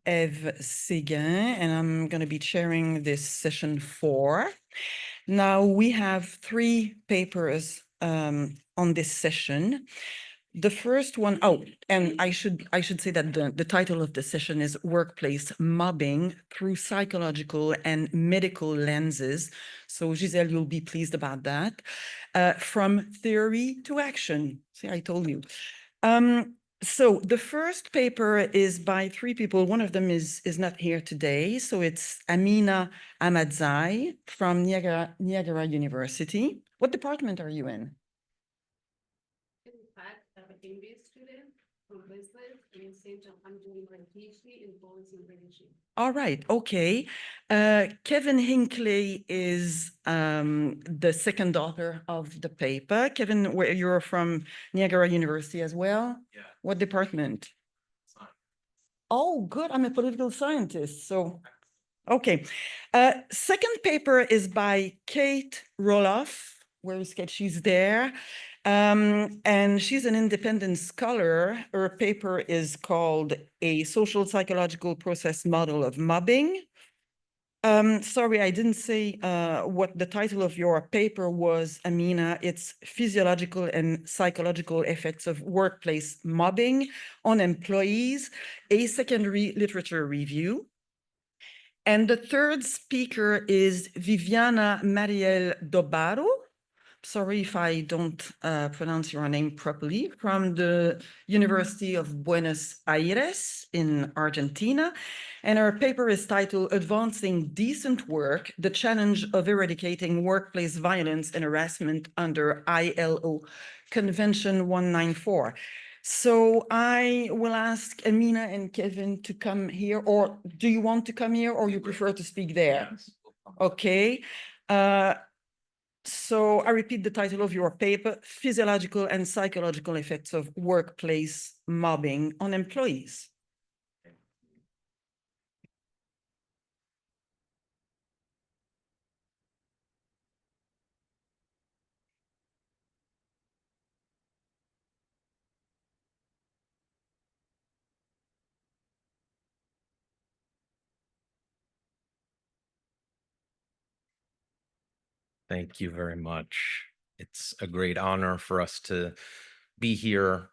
Eve Séguin, and I'm going to be chairing this session 4. Now, we have 3 papers on this session. The first one, and I should say that the title of the session is Workplace Mobbing Through Psychological and Medical Lenses. So Giselle, you'll be pleased about that. From theory to action. See, I told you. So the first paper is by 3 people. One of them is not here today. So it's Ahmadzai from Niagara University. What department are you in? In fact, I'm an MBA student from business, and at the same time, I'm doing my PhD in policy and regulation. All right, okay. Kevin Hinckley is the second author of the paper. Kevin, you're from Niagara University as well? Yeah. What department? Science. Oh, good. I'm a political scientist, so okay. Second paper is by Kate Roloff. Where is Kate? She's there. And she's an independent scholar. Her paper is called A Social Psychological Process Model of Mobbing. Sorry, I didn't say what the title of your paper was, Amina. It's Physiological and Psychological Effects of Workplace Mobbing on Employees, a Secondary Literature Review. And the third speaker is Viviana Mariel Dobarro. Sorry if I don't pronounce your name properly, from the University of Buenos Aires in Argentina. And her paper is titled Advancing Decent Work, the Challenge of Eradicating Workplace Violence and Harassment under ILO Convention 194. So I will ask Amina and Kevin to come here, or do you want to come here, or you prefer to speak there? Yes. Okay. So I repeat the title of your paper, Physiological and Psychological Effects of Workplace Mobbing on Employees. Thank you very much. It's a great honor for us to be here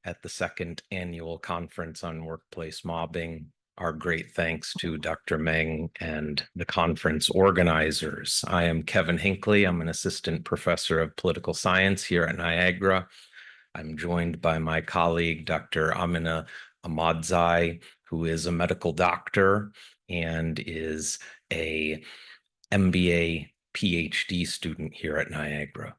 at the 2nd annual conference on workplace mobbing. Our great thanks to Dr. Meng and the conference organizers. I am Kevin Hinckley. I'm an assistant professor of political science here at Niagara. I'm joined by my colleague, Dr. Amina Ahmadzai, who is a medical doctor and is a MBA PhD student here at Niagara.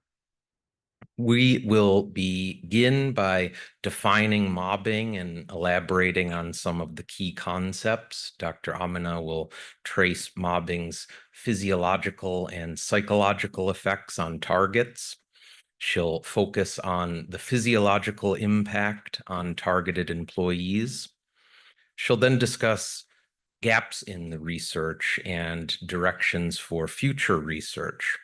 We will begin by defining mobbing and elaborating on some of the key concepts. Dr. Amina will trace mobbing's physiological and psychological effects on targets. She'll focus on the physiological impact on targeted employees. She'll then discuss gaps in the research and directions for future research.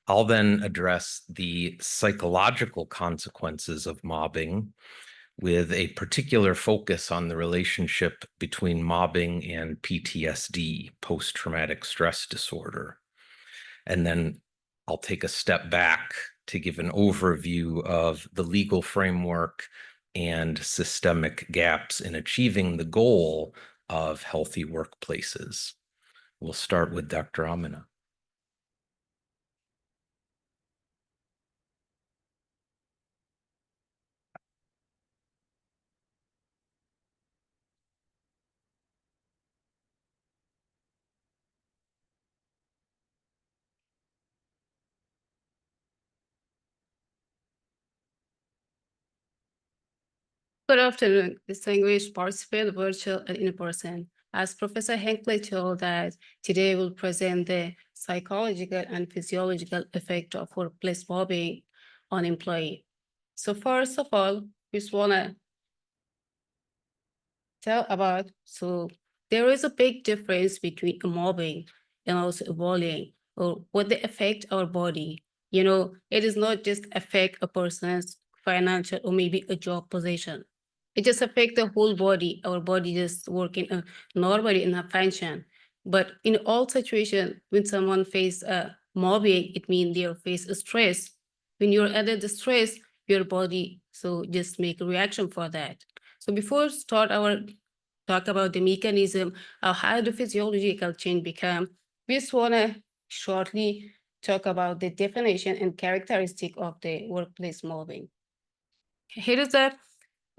I'll then address the psychological consequences of mobbing with a particular focus on the relationship between mobbing and PTSD, post-traumatic stress disorder. And then I'll take a step back to give an overview of the legal framework and systemic gaps in achieving the goal of healthy workplaces. We'll start with Dr. Amina. Good afternoon, distinguished participants, virtual and in person. As Professor Hinckley told that today we'll present the psychological and physiological effect of workplace mobbing on employee. So first of all, we just wanna tell about, so there is a big difference between mobbing and also bullying, or what they affect our body. You know, it is not just affect a person's financial or maybe a job position. It just affects the whole body. Our body just working normally in a function. But in all situations, when someone face mobbing, it means they face stress. When you're under the stress, your body so just make a reaction for that. So before start our talk about the mechanism of how the physiological change become, we just wanna shortly talk about the definition and characteristic of the workplace mobbing. Here is a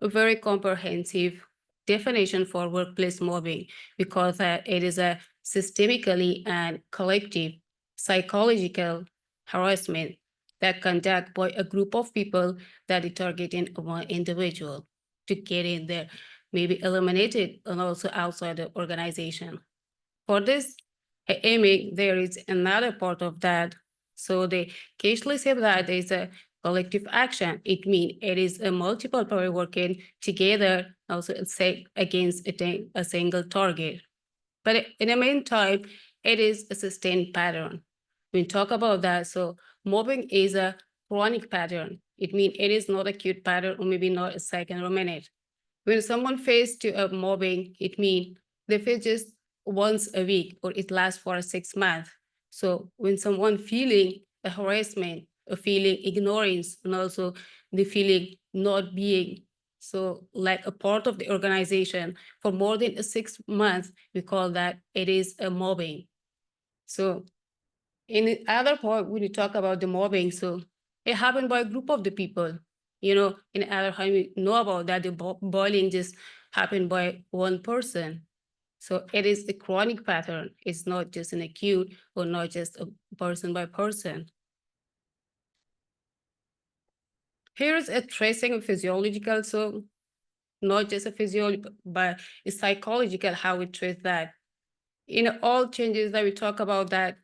very comprehensive definition for workplace mobbing because it is a systemically and collective psychological harassment that conducted by a group of people that is targeting one individual to get in there, maybe eliminated and also outside the organization. For this aiming, there is another part of that. So they occasionally say that there is a collective action. It means it is a multiple power working together, also say against a single target. But in the meantime, it is a sustained pattern. We talk about that. So mobbing is a chronic pattern. It means it is not a acute pattern or maybe not a second or a minute. When someone faces to a mobbing, it means they face just once a week or it lasts for 6 months. So when someone feeling a harassment, a feeling ignorance, and also the feeling not being so like a part of the organization for more than 6 months, we call that it is a mobbing. So in the other part, when you talk about the mobbing, so it happened by a group of the people. You know, in the other hand, we know about that the bullying just happened by one person. So it is a chronic pattern. It's not just an acute or not just a person by person. Here is a tracing of physiological, so not just a physiological, but a psychological, how we trace that. In all changes that we talk about that,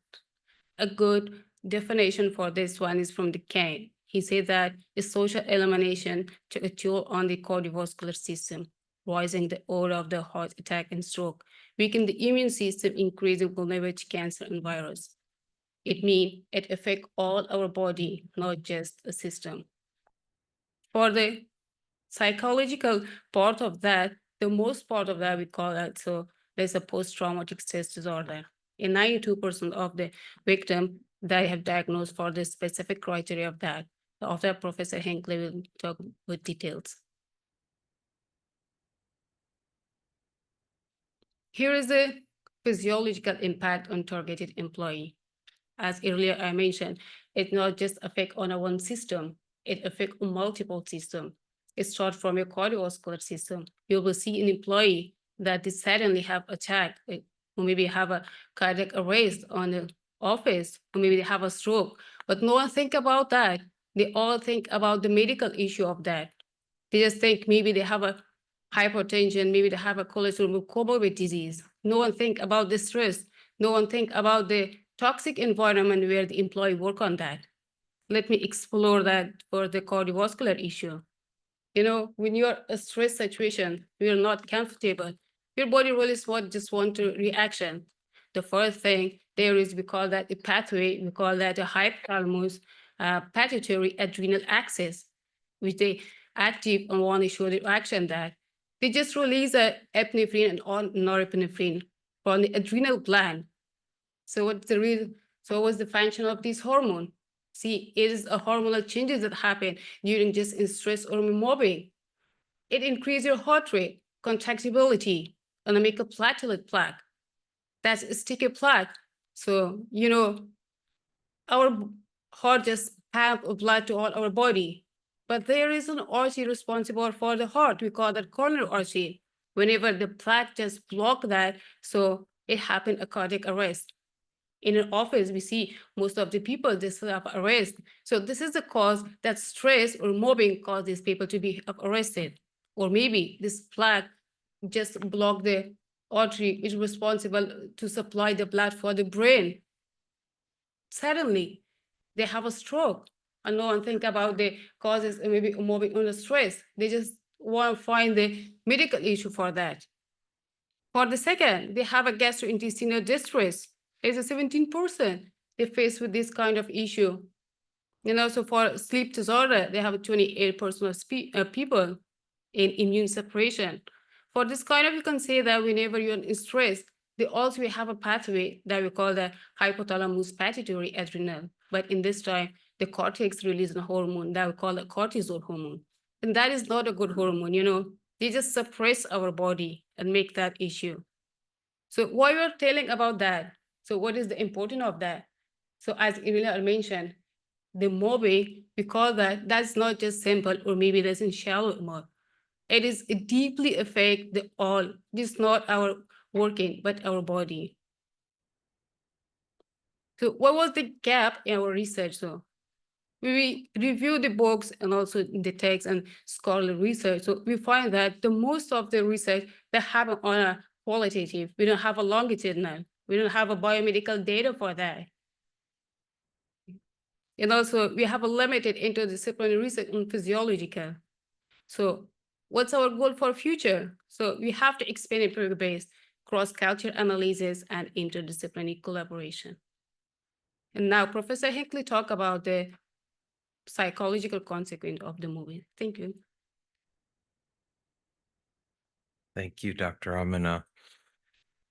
a good definition for this one is from the Kane. He said that the social elimination took a toll on the cardiovascular system, rising the order of the heart attack and stroke, weakening the immune system, increasing vulnerability to cancer and virus. It means it affects all our body, not just a system. For the psychological part of that, the most part of that we call that, so there's a post-traumatic stress disorder. In 92% of the victim that have diagnosed for the specific criteria of that. After Professor Hinckley will talk with details. Here is the physiological impact on targeted employee. As earlier I mentioned, it not just affect on a one system, it affects multiple systems. It starts from your cardiovascular system. You will see an employee that they suddenly have attack, or maybe have a cardiac arrest on the office, or maybe they have a stroke. But no one think about that. They all think about the medical issue of that. They just think maybe they have a hypertension, maybe they have a cholesterol comorbid disease. No one think about the stress. No one think about the toxic environment where the employee work on that. Let me explore that for the cardiovascular issue. You know, when you're a stress situation, you're not comfortable, your body really just want to reaction. The first thing there is, we call that a pathway, we call that a hypothalamus pituitary adrenal axis, which they active and want to show the action that they just release a epinephrine and norepinephrine from the adrenal gland. So what's the reason? So what's the function of this hormone? See, it is a hormonal changes that happen during just in stress or mobbing. It increases your heart rate, contractibility, and make a platelet plaque. That's a sticky plaque. So, you know, our heart just pump blood to all our body. But there is an artery responsible for the heart. We call that coronary artery. Whenever the plaque just block that, so it happened a cardiac arrest. In an office, we see most of the people just have arrest. So this is the cause that stress or mobbing causes people to be arrested. Or maybe this plaque just block the artery is responsible to supply the blood for the brain. Suddenly, they have a stroke. And no one think about the causes and maybe mobbing under stress. They just want to find the medical issue for that. For the second, they have a gastrointestinal distress. It's a 17% they face with this kind of issue. And also for sleep disorder, they have 28% of people. in immune suppression. For this kind of, you can say that whenever you're in stress, they also have a pathway that we call the hypothalamus pituitary adrenal. But in this time, the cortex releases a hormone that we call the cortisol hormone. And that is not a good hormone, you know. They just suppress our body and make that issue. So why we're telling about that? So what is the importance of that? So as Irina mentioned, the mobbing, we call that's not just simple or maybe that's in shallow mob. It deeply affect the all. This is not our working, but our body. So what was the gap in our research? So we review the books and also the text and scholarly research. So we find that the most of the research that happen on a qualitative, we don't have a longitudinal, we don't have a biomedical data for that. And also we have a limited interdisciplinary research on physiological. So what's our goal for future? So we have to expand empirical-based cross-cultural analysis and interdisciplinary collaboration. And now Professor Hinckley talked about the psychological consequence of the movie. Thank you. Thank you, Dr. Amina.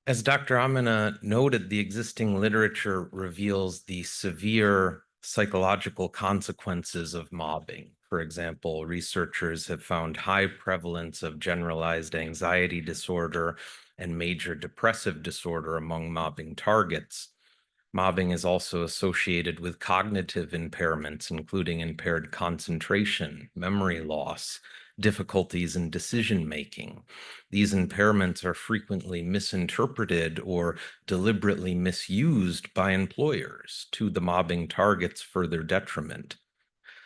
As Dr. Amina noted, the existing literature reveals the severe psychological consequences of mobbing. For example, researchers have found high prevalence of generalized anxiety disorder and major depressive disorder among mobbing targets. Mobbing is also associated with cognitive impairments, including impaired concentration, memory loss, difficulties in decision-making. These impairments are frequently misinterpreted or deliberately misused by employers to the mobbing target's further detriment.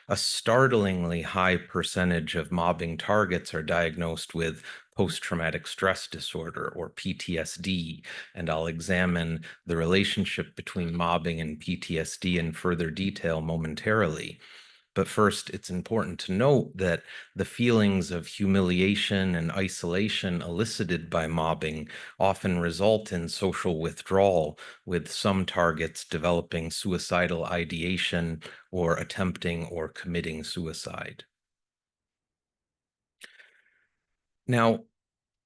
A startlingly high percentage of mobbing targets are diagnosed with post-traumatic stress disorder or PTSD, and I'll examine the relationship between mobbing and PTSD in further detail momentarily. But first, it's important to note that the feelings of humiliation and isolation elicited by mobbing often result in social withdrawal, with some targets developing suicidal ideation or attempting or committing suicide. Now,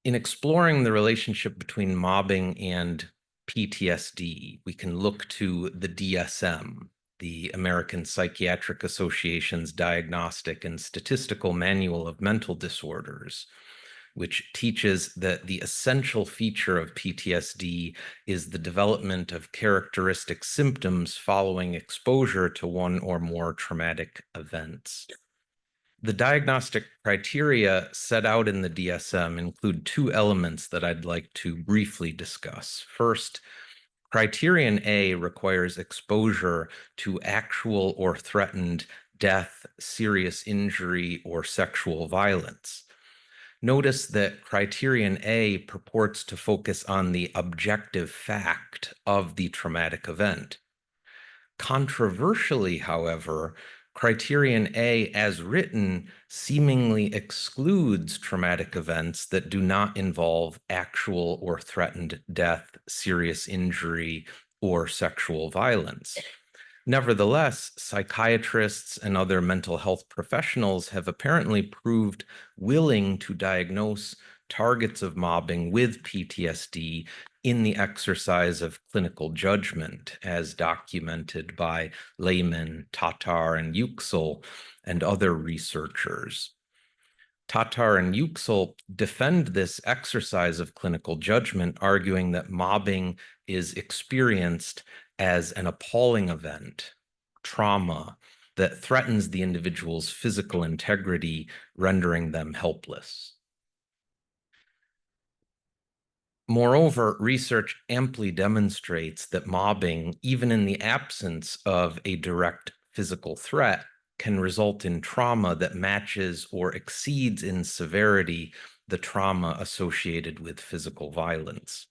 in exploring the relationship between mobbing and PTSD, we can look to the DSM, the American Psychiatric Association's Diagnostic and Statistical Manual of Mental Disorders, which teaches that the essential feature of PTSD is the development of characteristic symptoms following exposure to one or more traumatic events. The diagnostic criteria set out in the DSM include two elements that I'd like to briefly discuss. First, Criterion A requires exposure to actual or threatened death, serious injury, or sexual violence. Notice that Criterion A purports to focus on the objective fact of the traumatic event. Controversially, however, Criterion A, as written, seemingly excludes traumatic events that do not involve actual or threatened death, serious injury, or sexual violence. Nevertheless, psychiatrists and other mental health professionals have apparently proved willing to diagnose targets of mobbing with PTSD in the exercise of clinical judgment, as documented by Lehman, Tatar, and Yüksel, and other researchers. Tatar and Yüksel defend this exercise of clinical judgment, arguing that mobbing is experienced as an appalling event, trauma, that threatens the individual's physical integrity, rendering them helpless. Moreover, research amply demonstrates that mobbing, even in the absence of a direct physical threat, can result in trauma that matches or exceeds in severity the trauma associated with physical violence.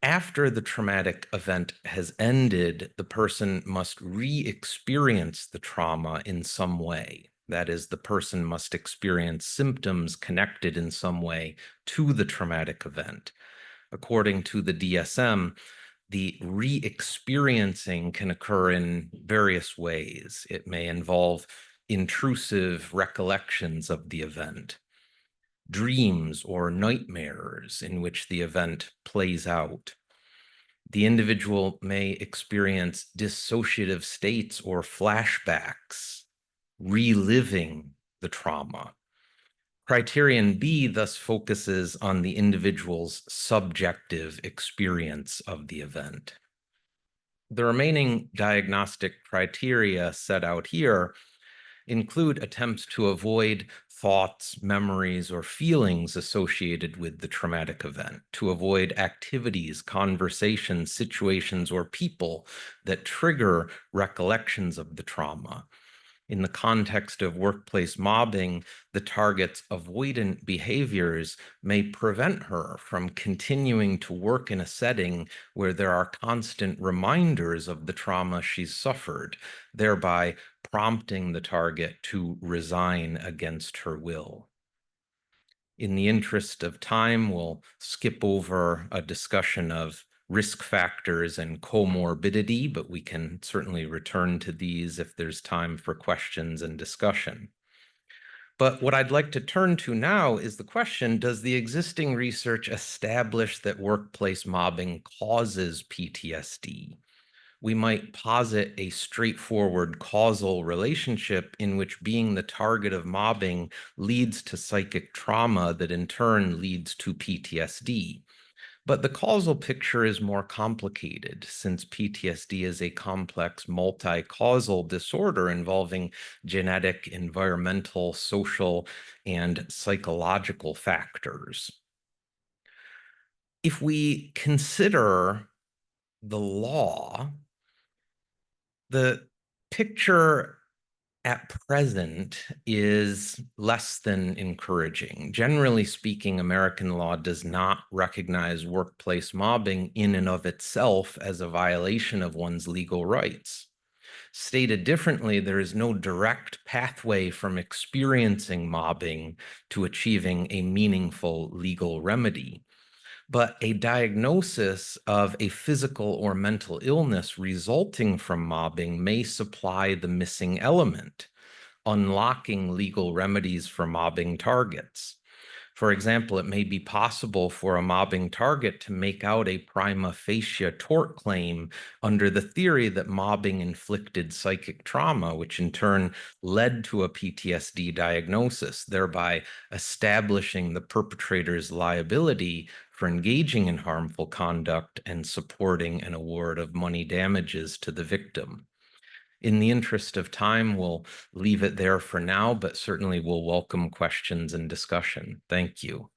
After the traumatic event has ended, the person must re-experience the trauma in some way. That is, the person must experience symptoms connected in some way to the traumatic event. According to the DSM, the re-experiencing can occur in various ways. It may involve intrusive recollections of the event, dreams or nightmares in which the event plays out. The individual may experience dissociative states or flashbacks, reliving the trauma. Criterion B thus focuses on the individual's subjective experience of the event. The remaining diagnostic criteria set out here include attempts to avoid thoughts, memories, or feelings associated with the traumatic event, to avoid activities, conversations, situations, or people that trigger recollections of the trauma. In the context of workplace mobbing, the target's avoidant behaviors may prevent her from continuing to work in a setting where there are constant reminders of the trauma she's suffered, thereby prompting the target to resign against her will. In the interest of time, we'll skip over a discussion of risk factors and comorbidity, but we can certainly return to these if there's time for questions and discussion. But what I'd like to turn to now is the question, does the existing research establish that workplace mobbing causes PTSD? We might posit a straightforward causal relationship in which being the target of mobbing leads to psychic trauma that in turn leads to PTSD. But the causal picture is more complicated since PTSD is a complex multi-causal disorder involving genetic, environmental, social, and psychological factors. If we consider the law, the picture at present is less than encouraging. Generally speaking, American law does not recognize workplace mobbing in and of itself as a violation of one's legal rights. Stated differently, there is no direct pathway from experiencing mobbing to achieving a meaningful legal remedy. But a diagnosis of a physical or mental illness resulting from mobbing may supply the missing element, unlocking legal remedies for mobbing targets. For example, it may be possible for a mobbing target to make out a prima facie tort claim under the theory that mobbing inflicted psychic trauma, which in turn led to a PTSD diagnosis, thereby establishing the perpetrator's liability for engaging in harmful conduct and supporting an award of money damages to the victim. In the interest of time, we'll leave it there for now, but certainly we'll welcome questions and discussion. Thank you.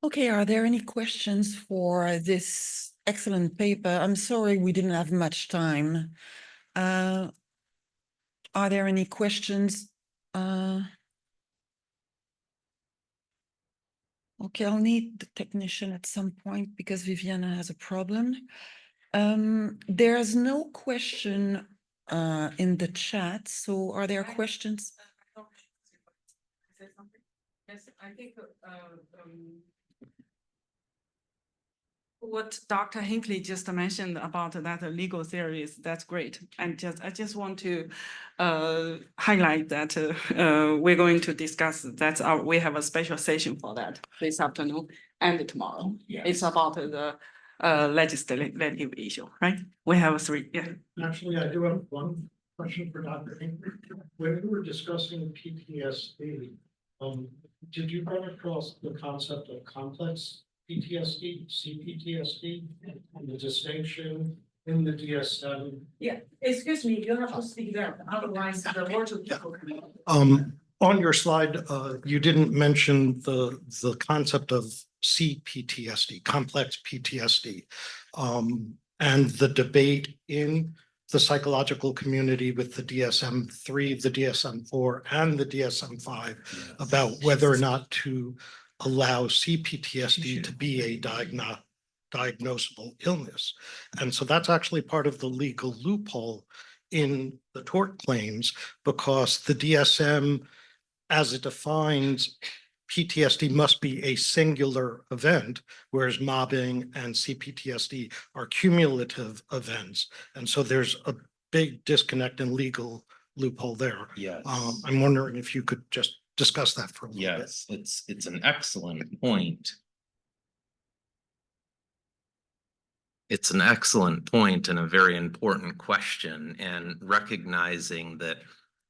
Okay, are there any questions for this excellent paper? I'm sorry we didn't have much time. Are there any questions? Okay, I'll need the technician at some point because Viviana has a problem. There's no question in the chat, so are there questions? Yes, I think what Dr. Hinckley just mentioned about that legal theories, that's great. And I just want to highlight that we're going to discuss, we have a special session for that this afternoon and tomorrow. Yes. It's about the legislative issue, right? We have three, yeah. Actually, I do have one question for Dr. Hinckley. When we were discussing PTSD, did you run across the concept of complex PTSD, CPTSD, and the distinction in the DSM? Yeah, excuse me, you have to speak there, otherwise the words of people can. On your slide, you didn't mention the concept of CPTSD, complex PTSD, and the debate in the psychological community with the DSM-3, the DSM-4, and the DSM-5 about whether or not to allow CPTSD to be a diagnosable illness. And so that's actually part of the legal loophole in the tort claims, because the DSM, as it defines PTSD, must be a singular event, whereas mobbing and CPTSD are cumulative events. And so there's big disconnect and legal loophole there. Yes. I'm wondering if you could just discuss that for a little bit. Yes, it's an excellent point. It's an excellent point and a very important question, and recognizing that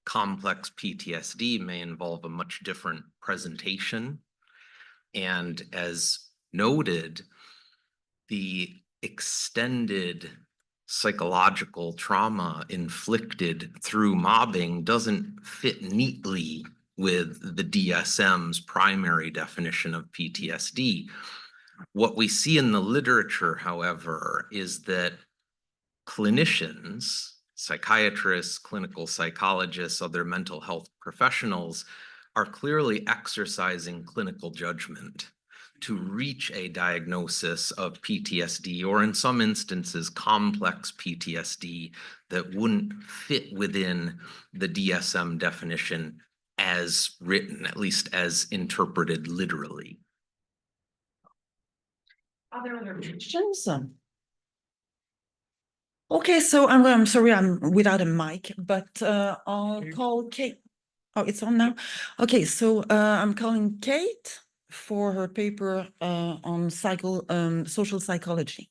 complex PTSD may involve a much different presentation. And as noted, the extended psychological trauma inflicted through mobbing doesn't fit neatly with the DSM's primary definition of PTSD. What we see in the literature, however, is that clinicians, psychiatrists, clinical psychologists, other mental health professionals are clearly exercising clinical judgment to reach a diagnosis of PTSD, or in some instances, complex PTSD that wouldn't fit within the DSM definition as written, at least as interpreted literally. Are there other questions? Okay, so I'm sorry, I'm without a mic, but I'll call Kate. Oh, it's on now. Okay, so I'm calling Kate for her paper on social psychology.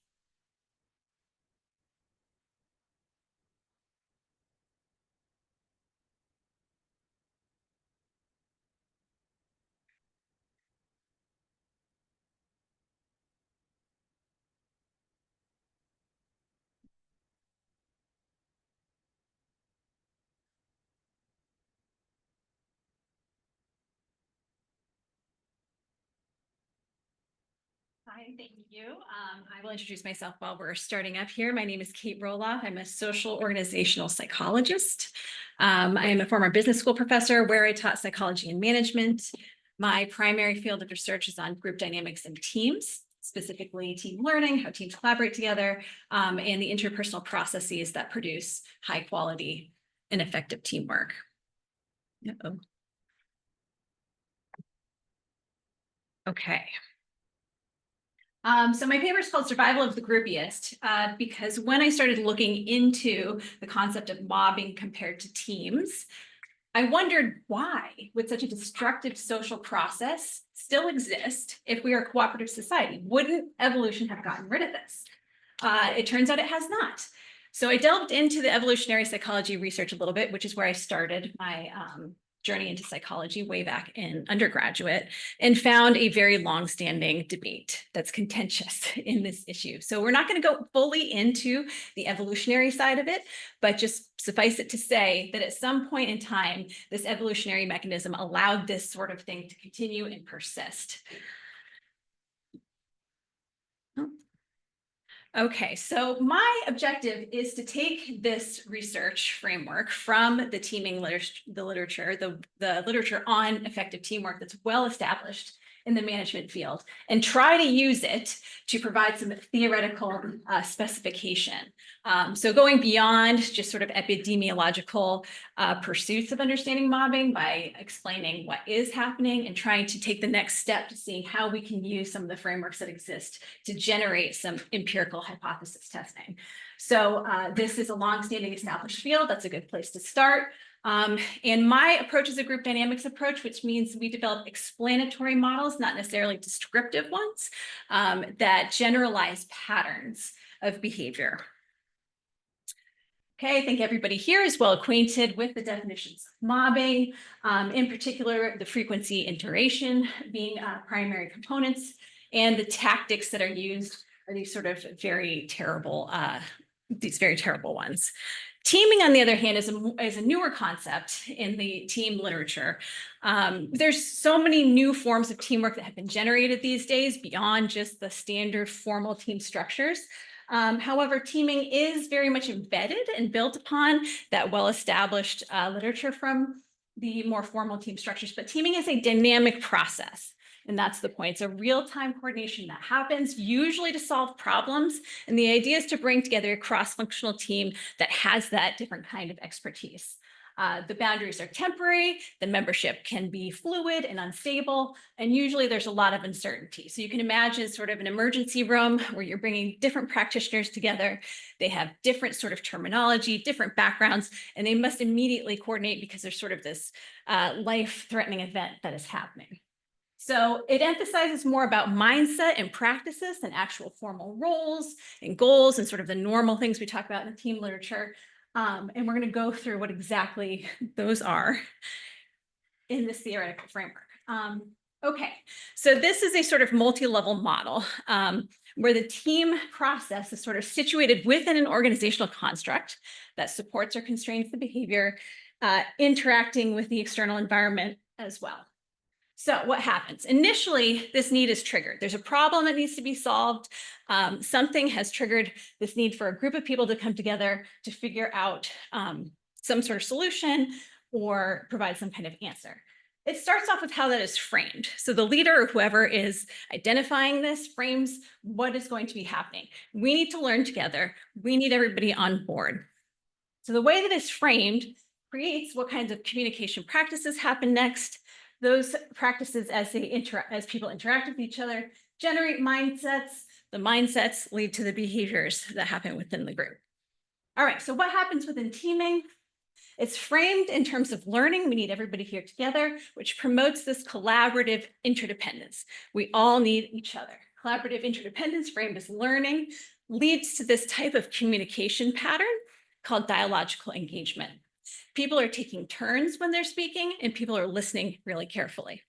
Hi, thank you. I will introduce myself while we're starting up here. My name is Kate Roloff. I'm a social organizational psychologist. I am a former business school professor where I taught psychology and management. My primary field of research is on group dynamics and teams, specifically team learning, how teams collaborate together, and the interpersonal processes that produce high quality and effective teamwork. Uh-oh. Okay. So my paper is called Survival of the Groupiest, because when I started looking into the concept of mobbing compared to teams, I wondered why would such a destructive social process still exist if we are a cooperative society? Wouldn't evolution have gotten rid of this? It turns out it has not. So I delved into the evolutionary psychology research a little bit, which is where I started my journey into psychology way back in undergraduate, and found a very long-standing debate that's contentious in this issue. So we're not going to go fully into the evolutionary side of it, but just suffice it to say that at some point in time, this evolutionary mechanism allowed this sort of thing to continue and persist. Okay, so my objective is to take this research framework from the teaming literature, the literature on effective teamwork that's well established in the management field, and try to use it to provide some theoretical specification. So going beyond just sort of epidemiological pursuits of understanding mobbing by explaining what is happening and trying to take the next step to seeing how we can use some of the frameworks that exist to generate some empirical hypothesis testing. So this is a longstanding established field. That's a good place to start. And my approach is a group dynamics approach, which means we develop explanatory models, not necessarily descriptive ones, that generalize patterns of behavior. Okay, I think everybody here is well acquainted with the definitions of mobbing, in particular, the frequency and duration being primary components, and the tactics that are used are these sort of very terrible ones. Teaming, on the other hand, is a newer concept in the team literature. There's so many new forms of teamwork that have been generated these days beyond just the standard formal team structures. However, teaming is very much embedded and built upon that well-established literature from the more formal team structures, but teaming is a dynamic process. And that's the point. It's a real-time coordination that happens, usually to solve problems. And the idea is to bring together a cross-functional team that has that different kind of expertise. The boundaries are temporary, the membership can be fluid and unstable, and usually there's a lot of uncertainty. So you can imagine sort of an emergency room where you're bringing different practitioners together. They have different sort of terminology, different backgrounds, and they must immediately coordinate because there's sort of this life-threatening event that is happening. So it emphasizes more about mindset and practices than actual formal roles and goals and sort of the normal things we talk about in the team literature. And we're going to go through what exactly those are in this theoretical framework. Okay, so this is a sort of multi-level model where the team process is sort of situated within an organizational construct that supports or constrains the behavior, interacting with the external environment as well. So what happens? Initially, this need is triggered. There's a problem that needs to be solved. Something has triggered this need for a group of people to come together to figure out some sort of solution or provide some kind of answer. It starts off with how that is framed. So the leader or whoever is identifying this frames what is going to be happening. We need to learn together. We need everybody on board. So the way that it's framed creates what kinds of communication practices happen next. Those practices, as people interact with each other, generate mindsets. The mindsets lead to the behaviors that happen within the group. All right, so what happens within teaming? It's framed in terms of learning. We need everybody here together, which promotes this collaborative interdependence. We all need each other. Collaborative interdependence framed as learning leads to this type of communication pattern called dialogical engagement. People are taking turns when they're speaking, and people are listening really carefully.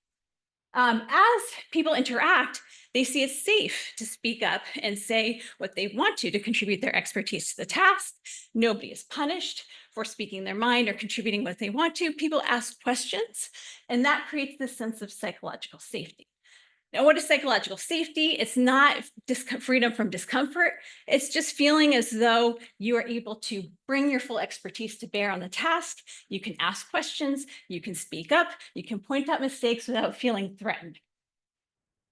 As people interact, they see it's safe to speak up and say what they want to contribute their expertise to the task. Nobody is punished for speaking their mind or contributing what they want to. People ask questions, and that creates this sense of psychological safety. Now, what is psychological safety? It's not freedom from discomfort. It's just feeling as though you are able to bring your full expertise to bear on the task. You can ask questions, you can speak up, you can point out mistakes without feeling threatened.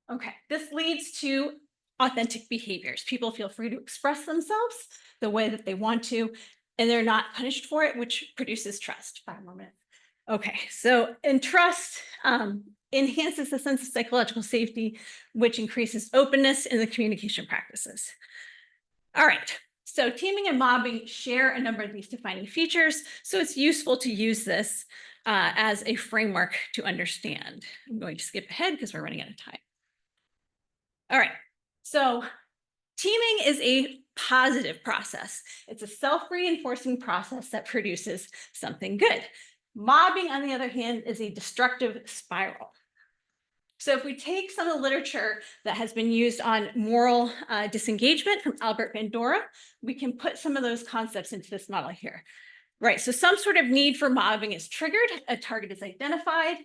Okay, this leads to authentic behaviors. People feel free to express themselves the way that they want to, and they're not punished for it, which produces trust. 5 more minutes. Okay, so in trust, enhances the sense of psychological safety, which increases openness in the communication practices. All right, so teaming and mobbing share a number of these defining features, so it's useful to use this as a framework to understand. I'm going to skip ahead because we're running out of time. All right, so teaming is a positive process. It's a self-reinforcing process that produces something good. Mobbing, on the other hand, is a destructive spiral. So if we take some of the literature that has been used on moral disengagement from Albert Bandura, we can put some of those concepts into this model here. Right, so some sort of need for mobbing is triggered, a target is identified,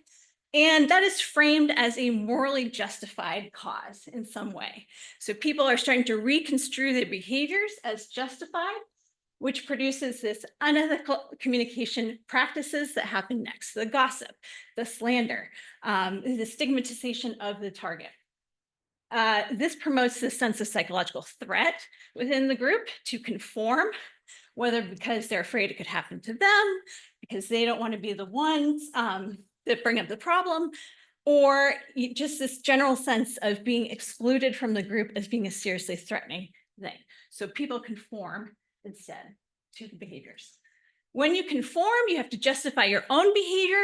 and that is framed as a morally justified cause in some way. So people are starting to reconstrue their behaviors as justified, which produces this unethical communication practices that happen next. The gossip, the slander, the stigmatization of the target. This promotes this sense of psychological threat within the group to conform, whether because they're afraid it could happen to them, because they don't want to be the ones that bring up the problem, or just this general sense of being excluded from the group as being a seriously threatening thing. So people conform instead to the behaviors. When you conform, you have to justify your own behavior.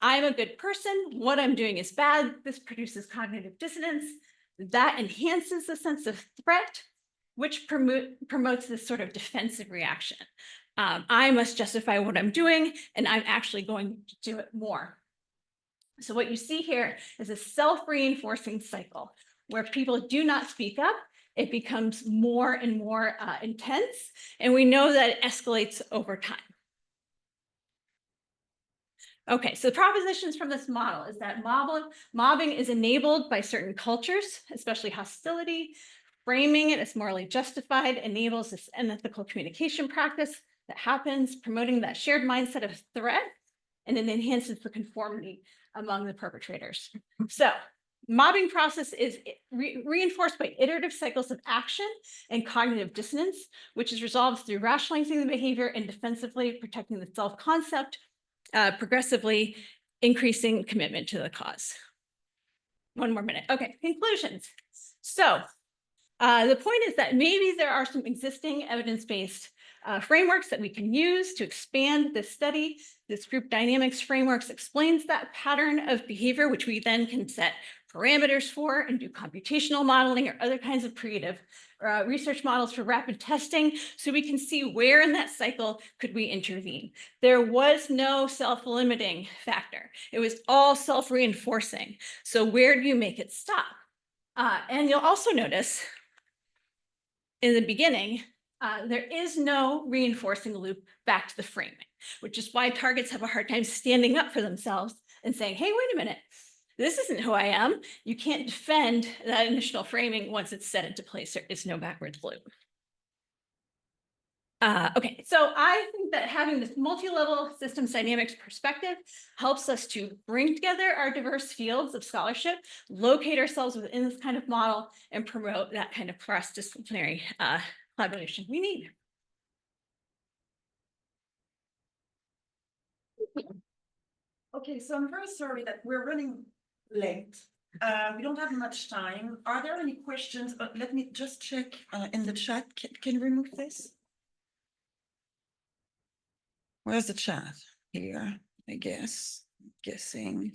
I'm a good person. What I'm doing is bad. This produces cognitive dissonance. That enhances the sense of threat, which promotes this sort of defensive reaction. I must justify what I'm doing, and I'm actually going to do it more. So what you see here is a self-reinforcing cycle where people do not speak up. It becomes more and more intense, and we know that it escalates over time. Okay, so the propositions from this model is that mobbing is enabled by certain cultures, especially hostility. Framing it as morally justified enables this unethical communication practice that happens, promoting that shared mindset of threat, and it enhances the conformity among the perpetrators. So mobbing process is reinforced by iterative cycles of action and cognitive dissonance, which is resolved through rationalizing the behavior and defensively protecting the self-concept progressively increasing commitment to the cause. One more minute. Okay, conclusions. So the point is that maybe there are some existing evidence-based frameworks that we can use to expand this study. This group dynamics frameworks explains that pattern of behavior, which we then can set parameters for and do computational modeling or other kinds of creative research models for rapid testing, so we can see where in that cycle could we intervene. There was no self-limiting factor. It was all self-reinforcing. So where do you make it stop? And you'll also notice in the beginning, there is no reinforcing loop back to the framing, which is why targets have a hard time standing up for themselves and saying, hey, wait a minute, this isn't who I am. You can't defend that initial framing once it's set into place. There is no backwards loop. Okay, so I think that having this multi-level systems dynamics perspective helps us to bring together our diverse fields of scholarship, locate ourselves within this kind of model, and promote that kind of cross-disciplinary collaboration we need. Okay, so I'm very sorry that we're running late. We don't have much time. Are there any questions? Let me just check in the chat. Can you remove this? Where's the chat? Here, I guess. Guessing.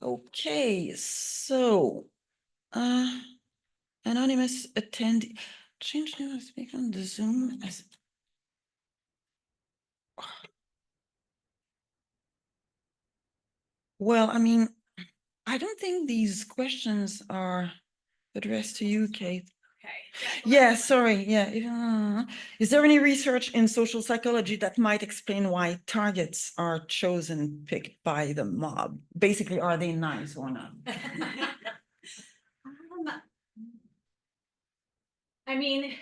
Okay, so anonymous attendee. Change new speak on the Zoom as well, I mean, I don't think these questions are addressed to you, Kate. Okay. Yeah, sorry. Yeah. Is there any research in social psychology that might explain why targets are chosen, picked by the mob? Basically, are they nice or not? I mean,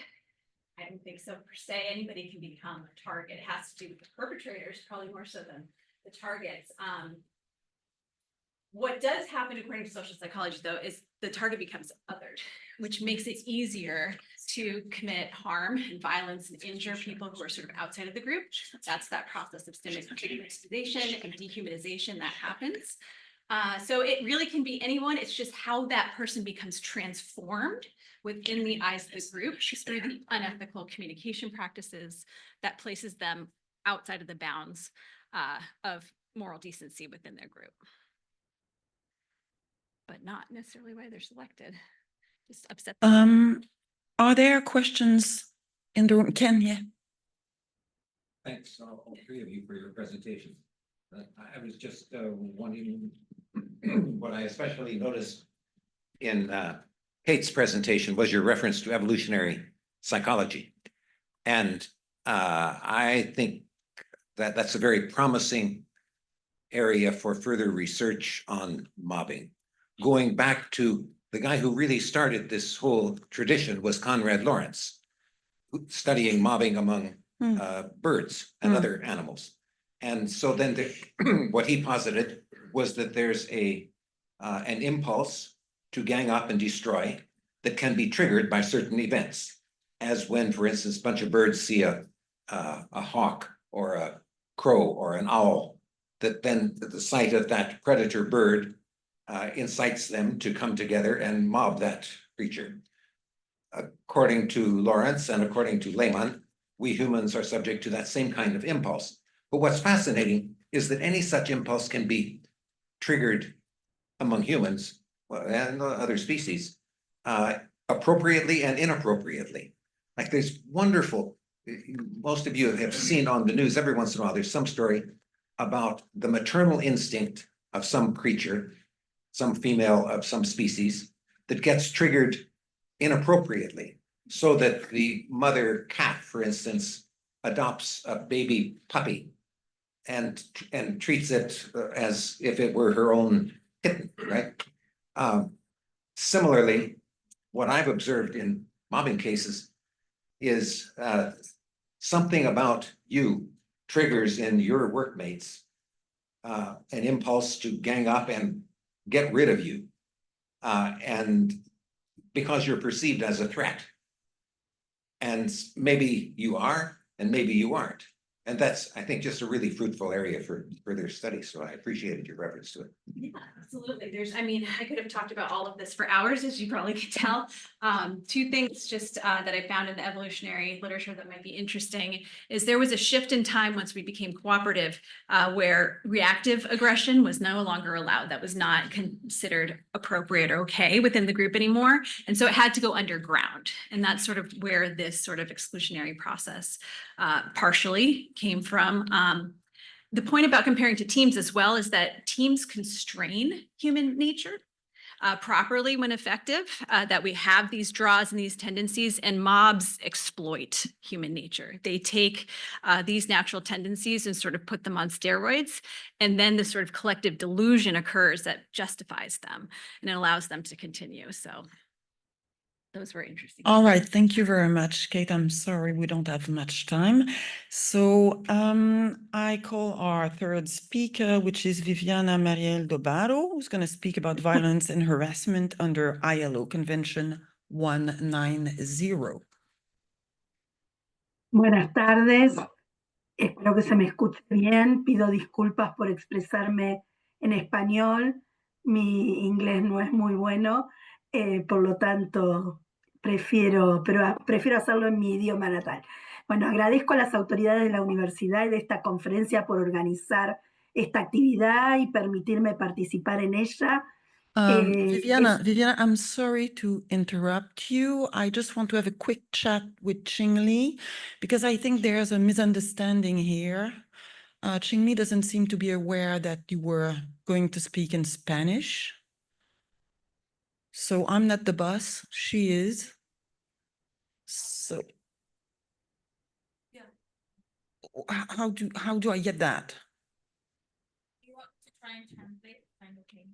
I don't think so per se. Anybody can become a target. It has to do with the perpetrators, probably more so than the targets. What does happen according to social psychology, though, is the target becomes othered, which makes it easier to commit harm and violence and injure people who are sort of outside of the group. That's that process of stigmatization and dehumanization that happens. So it really can be anyone. It's just how that person becomes transformed within the eyes of the group through the unethical communication practices that places them outside of the bounds of moral decency within their group. But not necessarily why they're selected. Just upset them. Are there questions in the room? Ken, yeah. Thanks, all three of you, for your presentation. I was just wondering, what I especially noticed in Kate's presentation was your reference to evolutionary psychology. And I think that that's a very promising area for further research on mobbing. Going back to the guy who really started this whole tradition was Conrad Lawrence, studying mobbing among birds and other animals. And so then what he posited was that there's an impulse to gang up and destroy that can be triggered by certain events, as when, for instance, a bunch of birds see a hawk or a crow or an owl, that then the sight of that predator bird incites them to come together and mob that creature. According to Lawrence and according to Lehman, we humans are subject to that same kind of impulse. But what's fascinating is that any such impulse can be triggered among humans and other species appropriately and inappropriately. Like there's wonderful, most of you have seen on the news every once in a while, there's some story about the maternal instinct of some creature, some female of some species, that gets triggered inappropriately, so that the mother cat, for instance, adopts a baby puppy and treats it as if it were her own kitten, right? Similarly, what I've observed in mobbing cases is something about you triggers in your workmates an impulse to gang up and get rid of you, and because you're perceived as a threat. And maybe you are, and maybe you aren't. And that's, I think, just a really fruitful area for further study. So I appreciated your reference to it. Yeah, absolutely. I mean, I could have talked about all of this for hours, as you probably could tell. Two things just that I found in the evolutionary literature that might be interesting is there was a shift in time once we became cooperative, where reactive aggression was no longer allowed. That was not considered appropriate or okay within the group anymore. And so it had to go underground. And that's sort of where this sort of exclusionary process partially came from. The point about comparing to teams as well is that teams constrain human nature properly when effective, that we have these draws and these tendencies, and mobs exploit human nature. They take these natural tendencies and sort of put them on steroids, and then this sort of collective delusion occurs that justifies them and it allows them to continue. So those were interesting. All right, thank you very much, Kate. I'm sorry we don't have much time. So I call our third speaker, which is Viviana Mariel Dobarro, who's going to speak about violence and harassment under ILO Convention 190. Buenas tardes, espero que se me escuche bien. Pido disculpas por expresarme en español. Mi inglés no es muy bueno, por lo tanto prefiero hacerlo en mi idioma natal. Bueno, agradezco a las autoridades de la universidad y de esta conferencia por organizar esta actividad y permitirme participar en ella. Viviana, I'm sorry to interrupt you. I just want to have a quick chat with Qingli because I think there's a misunderstanding here. Qingli doesn't seem to be aware that you were going to speak in Spanish. So I'm not the boss, she is. So Yeah. how do I get that? You want to try and translate? I'm okay.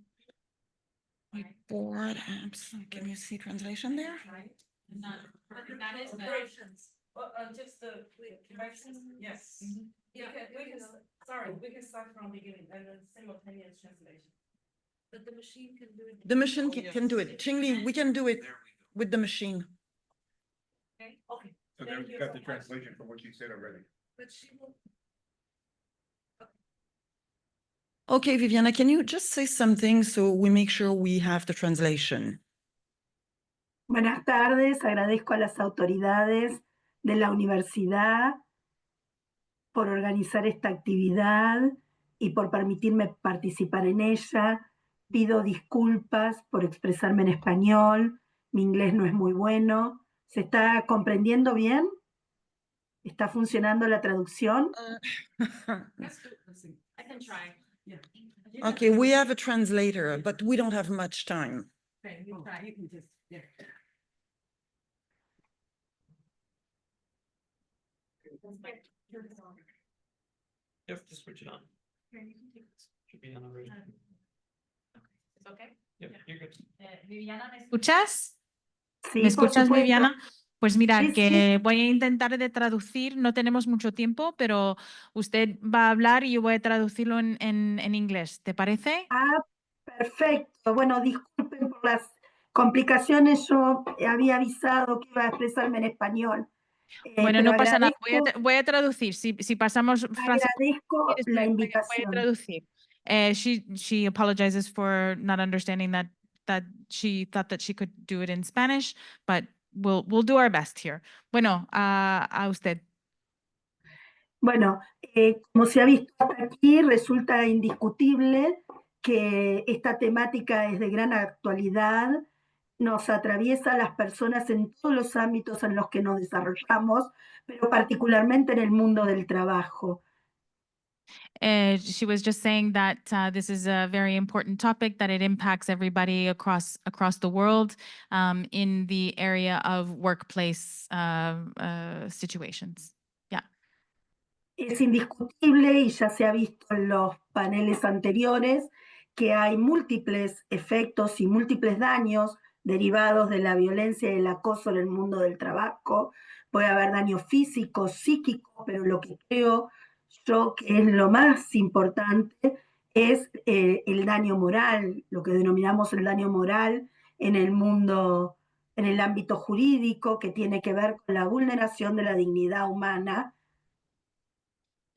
My board apps. Can you see translation there? Not, that is Operations. Just the corrections. Yes. Yeah. We can start from the beginning and then simultaneous translation. But the machine can do it. The machine can do it. Qingli, we can do it with the machine. Okay. Okay. So Thank there, you got so the much. translation for what you said already. But she will. Okay, Viviana, can you just say something so we make sure we have the translation? Buenas tardes, agradezco a las autoridades de la universidad por organizar esta actividad y por permitirme participar en ella. Pido disculpas por expresarme en español, mi inglés no es muy bueno. ¿Se está comprendiendo bien? ¿Está funcionando la traducción? I can try. Yeah. Okay, we have a translator, but we don't have much time. Okay, you try. You can just, yeah. You have to switch it on. Should be on already. Okay. Yep, you're good. Viviana, ¿me escuchas? Sí, ¿Me por escuchas, supuesto. Viviana? Pues mira, Sí, que voy a intentar de traducir, no tenemos mucho tiempo, pero usted va a hablar y yo voy a traducirlo en inglés, ¿te parece? Ah, perfecto. Bueno, disculpen por las complicaciones. Yo había avisado que iba a expresarme en español. Bueno, Pero no pasa nada, agradezco, voy a traducir. Si pasamos frase agradezco por frase, la voy a invitación. traducir. She apologizes for not understanding that she thought that she could do it in Spanish, but we'll do our best here. Bueno, a usted. Bueno, como se ha visto hasta aquí, resulta indiscutible que esta temática es de gran actualidad, nos atraviesa a las personas en todos los ámbitos en los que nos desarrollamos, pero particularmente en el mundo del trabajo. She was just saying that this is a very important topic, that it impacts everybody across the world in the area of workplace situations. Es indiscutible y ya se ha visto en los paneles anteriores que hay múltiples efectos y múltiples daños derivados de la violencia y el acoso en el mundo del trabajo. Puede haber daños físicos, psíquicos, pero lo que creo yo que es lo más importante es el daño moral, lo que denominamos el daño moral en el mundo, en el ámbito jurídico, que tiene que ver con la vulneración de la dignidad humana.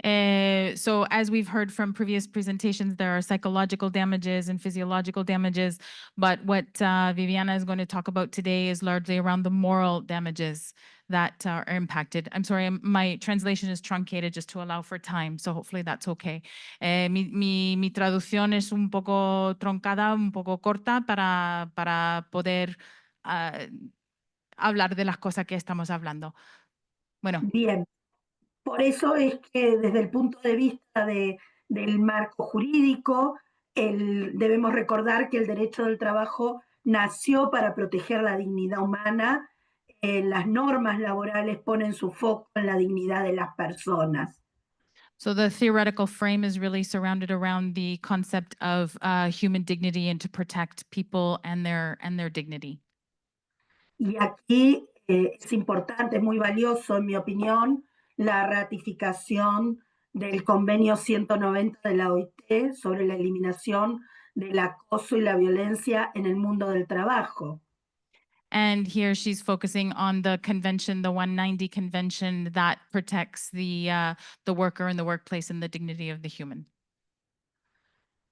So as we've heard from previous presentations, there are psychological damages and physiological damages, but what Viviana is going to talk about today is largely around the moral damages that are impacted. I'm sorry, my translation is truncated just to allow for time, so hopefully that's okay. Mi traducción es un poco troncada, un poco corta para poder hablar de las cosas que estamos hablando. Bueno. Bien. Por eso es que desde el punto de vista del marco jurídico, debemos recordar que el derecho del trabajo nació para proteger la dignidad humana. Las normas laborales ponen su foco en la dignidad de las personas. So the theoretical frame is really surrounded around the concept of human dignity and to protect people and their dignity. Y aquí es importante, es muy valioso, en mi opinión, la ratificación del convenio 190 de la OIT sobre la eliminación del acoso y la violencia en el mundo del trabajo. And here she's focusing on the convention, the 190 convention that protects the worker in the workplace and the dignity of the human.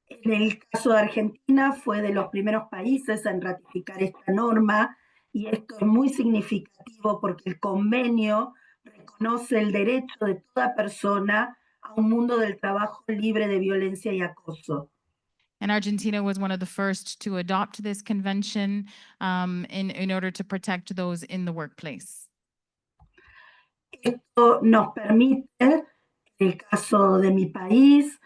En el caso de Argentina fue de los primeros países en ratificar esta norma y esto es muy significativo porque el convenio reconoce el derecho de toda persona a un mundo del trabajo libre de violencia y acoso. And Argentina was one of the first to adopt this convention in order to protect those in the workplace. Esto nos permite, en el caso de mi país,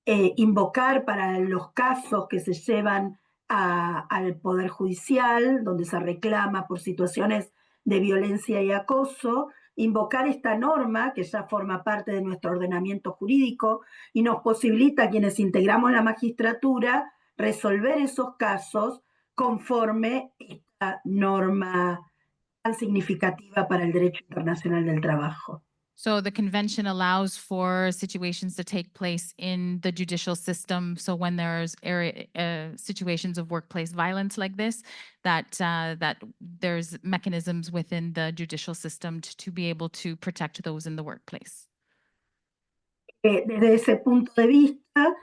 invocar para los casos que se llevan al Poder Judicial, donde se reclama por situaciones de violencia y acoso, invocar esta norma que ya forma parte de nuestro ordenamiento jurídico y nos posibilita a quienes integramos la magistratura resolver esos casos conforme esta norma tan significativa para el derecho internacional del trabajo. So the convention allows for situations to take place in the judicial system. So when there's situations of workplace violence like this, that there's mechanisms within the judicial system to be able to protect those in the workplace. Desde ese punto de vista,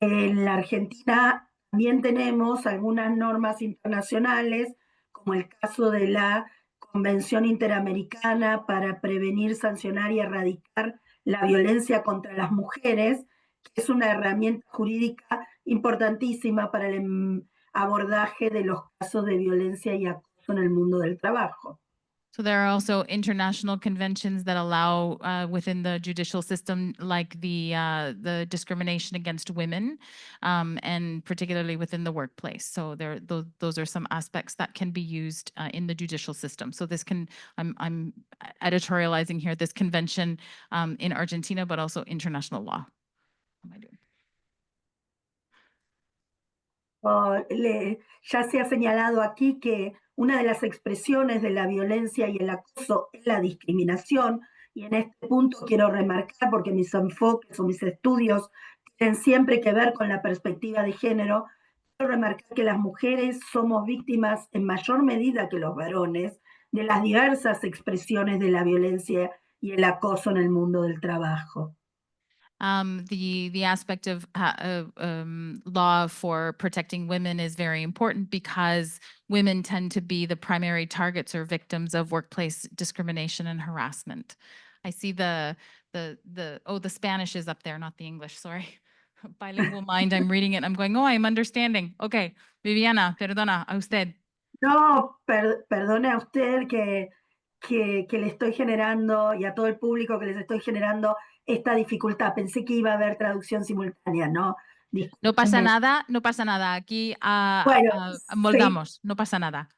en la Argentina también tenemos algunas normas internacionales, como el caso de la Convención Interamericana para prevenir, sancionar y erradicar la violencia contra las mujeres, que es una herramienta jurídica importantísima para el abordaje de los casos de violencia y acoso en el mundo del trabajo. So there are also international conventions that allow within the judicial system, like the discrimination against women, and particularly within the workplace. So those are some aspects that can be used in the judicial system. So this I'm editorializing here, this convention in Argentina, but also international law. How am I doing? Ya se ha señalado aquí que una de las expresiones de la violencia y el acoso es la discriminación, y en este punto quiero remarcar, porque mis enfoques o mis estudios tienen siempre que ver con la perspectiva de género, quiero remarcar que las mujeres somos víctimas en mayor medida que los varones de las diversas expresiones de la violencia y el acoso en el mundo del trabajo. The aspect of law for protecting women is very important because women tend to be the primary targets or victims of workplace discrimination and harassment. I see the Spanish is up there, not the English, sorry. Bilingual mind, I'm reading it, I'm going, oh, I'm understanding. Okay, Viviana, perdona, a usted. No, perdone a usted que le estoy generando y a todo el público que les estoy generando esta dificultad. Pensé que iba a haber traducción simultánea, ¿no? No pasa nada, no pasa nada. Aquí moldamos, sí. No pasa nada.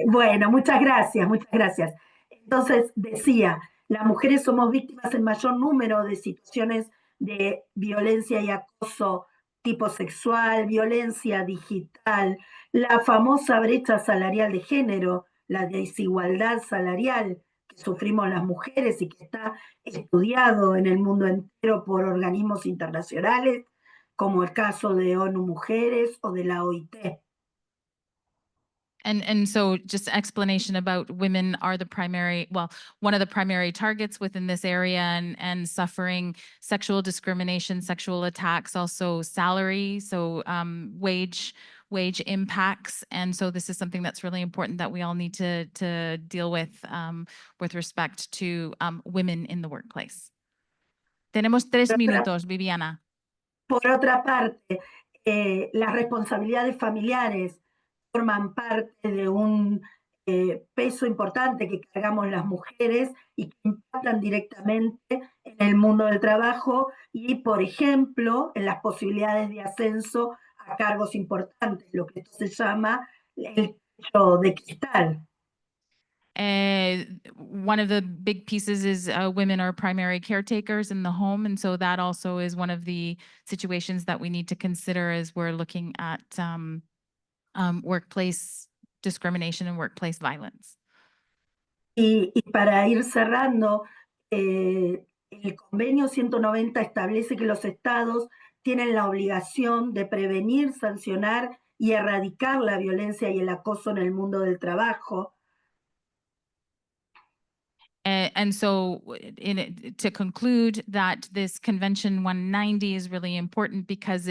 Bueno, muchas gracias, muchas gracias. Entonces, decía, las mujeres somos víctimas en mayor número de situaciones de violencia y acoso tipo sexual, violencia digital, la famosa brecha salarial de género, la desigualdad salarial que sufrimos las mujeres y que está estudiado en el mundo entero por organismos internacionales, como el caso de ONU Mujeres o de la OIT. And so just explanation about women are the primary, well, one of the primary targets within this area and suffering sexual discrimination, sexual attacks, also salary, so wage impacts. And so this is something that's really important that we all need to deal with respect to women in the workplace. Tenemos 3 minutos, Viviana. Por otra parte, las responsabilidades familiares forman parte de un peso importante que cargamos las mujeres y que impactan directamente en el mundo del trabajo y, por ejemplo, en las posibilidades de ascenso a cargos importantes, lo que esto se llama el techo de cristal. One of the big pieces is women are primary caretakers in the home. And so that also is one of the situations that we need to consider as we're looking at workplace discrimination and workplace violence. Y para ir cerrando, el convenio 190 establece que los estados tienen la obligación de prevenir, sancionar y erradicar la violencia y el acoso en el mundo del trabajo. And so to conclude that this Convention 190 is really important because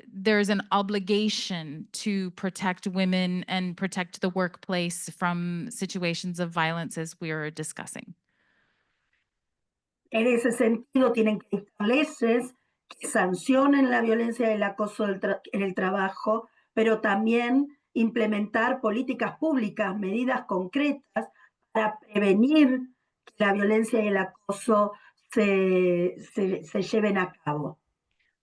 there's an obligation to protect women and protect the workplace from situations of violence as we are discussing. En ese sentido, tienen que dictar leyes que sancionen la violencia y el acoso en el trabajo, pero también implementar políticas públicas, medidas concretas para prevenir que la violencia y el acoso se lleven a cabo.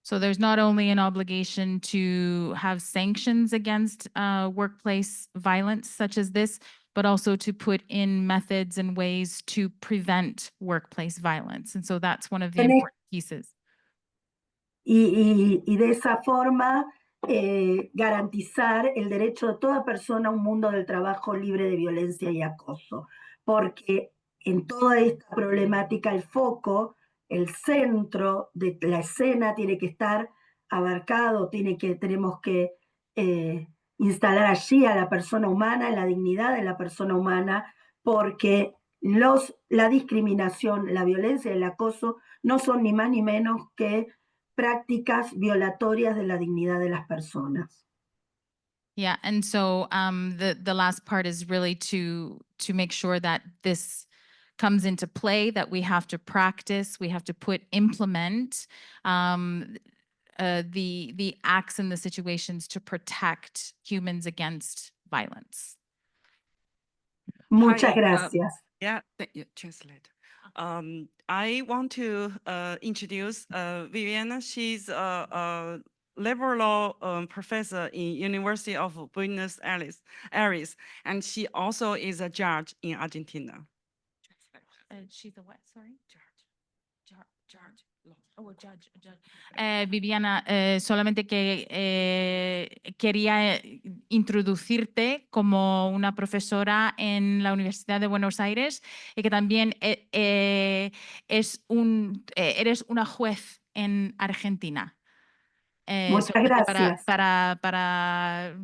So there's not only an obligation to have sanctions against workplace violence such as this, but also to put in methods and ways to prevent workplace violence. And so that's one of the important pieces. Y de esa forma garantizar el derecho de toda persona a un mundo del trabajo libre de violencia y acoso. Porque en toda esta problemática el foco, el centro de la escena tiene que estar abarcado, tenemos que instalar allí a la persona humana, la dignidad de la persona humana, porque la discriminación, la violencia y el acoso no son ni más ni menos que prácticas violatorias de la dignidad de las personas. Yeah, and so the last part is really to make sure that this comes into play, that we have to practice, we have to implement the acts and the situations to protect humans against violence. Muchas Hi, gracias. Yeah, thank you, translate. I want to introduce Viviana. She's a labor law professor in University of Buenos Aires, and she also is a judge in Argentina. She's a what, sorry? Judge. Oh, a judge. Viviana, solamente que quería introducirte como una profesora en la Universidad de Buenos Aires y que también eres una juez en Argentina. Muchas gracias. Para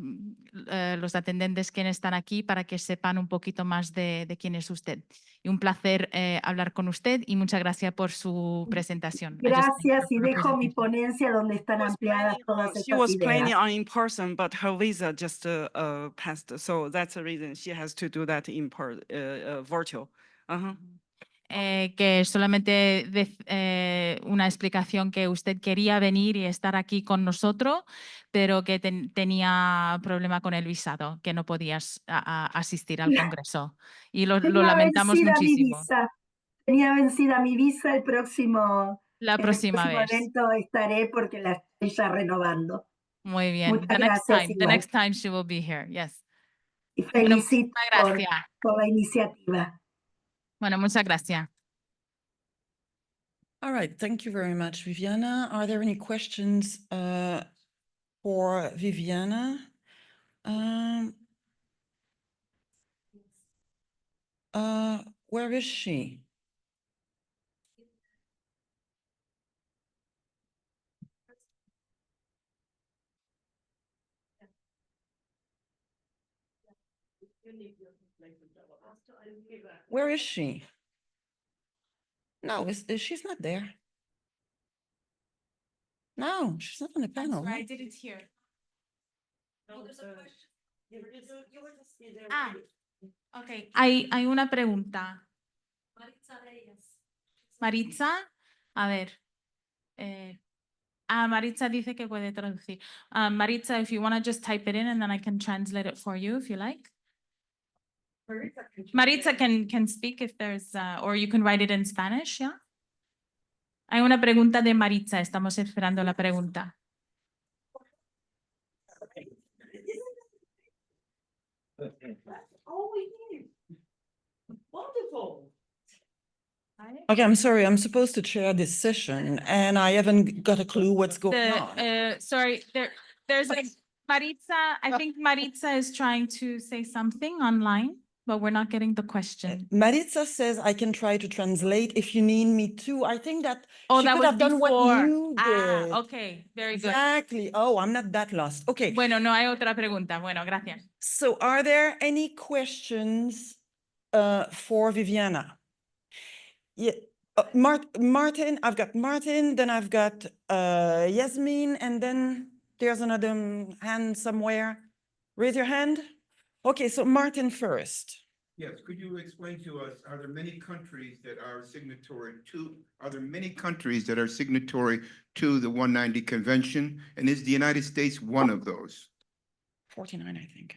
los atendentes que están aquí, para que sepan un poquito más de quién es usted. Y un placer hablar con usted y muchas gracias por su presentación. Gracias y dejo mi ponencia donde están ampliadas todas She estas was planning ideas. on in person, but her visa just passed, so that's the reason she has to do that in virtual. Que solamente una explicación que usted quería venir y estar aquí con nosotros, pero que tenía problema con el visado, que no podías asistir al Congreso. Y lo lamentamos muchísimo. Tenía vencida mi visa, La próxima vez. evento estaré porque la estoy ya renovando. Muy bien. Muchas gracias. The next time she will be here, yes. Y felicito gracias. por la iniciativa. Bueno, muchas gracias. All right, thank you very much, Viviana. Are there any questions for Viviana? Where is she? Where is she? No, she's not there. No, she's not on the panel. I didn't hear. Ah, ok. Hay una pregunta. Maritza, a ver. Maritza dice que puede traducir. Maritza, if you want to just type it in and then I can translate it for you if you like. Maritza can speak if there's, or you can write it in Spanish, yeah? Hay una pregunta de Maritza, estamos esperando la pregunta. Oh, we did. Wonderful. Okay, I'm sorry, I'm supposed to chair this session and I haven't got a clue what's going on. Sorry, there's a Maritza, I think Maritza is trying to say something online, but we're not getting the question. Maritza says I can try to translate if you need me to. I think that Oh, she that could was have done what before. you did. Okay, very good. Exactly. Oh, I'm not that lost. Okay. Bueno, no hay otra pregunta. Bueno, gracias. So are there any questions for Viviana? Yeah, Martin, I've got Martin, then I've got Yasmin, and then there's another hand somewhere. Raise your hand. Okay, so Martin first. Yes, could you explain to us, are there many countries that are signatory to the 190 Convention? And is the United States one of those? 49, I think.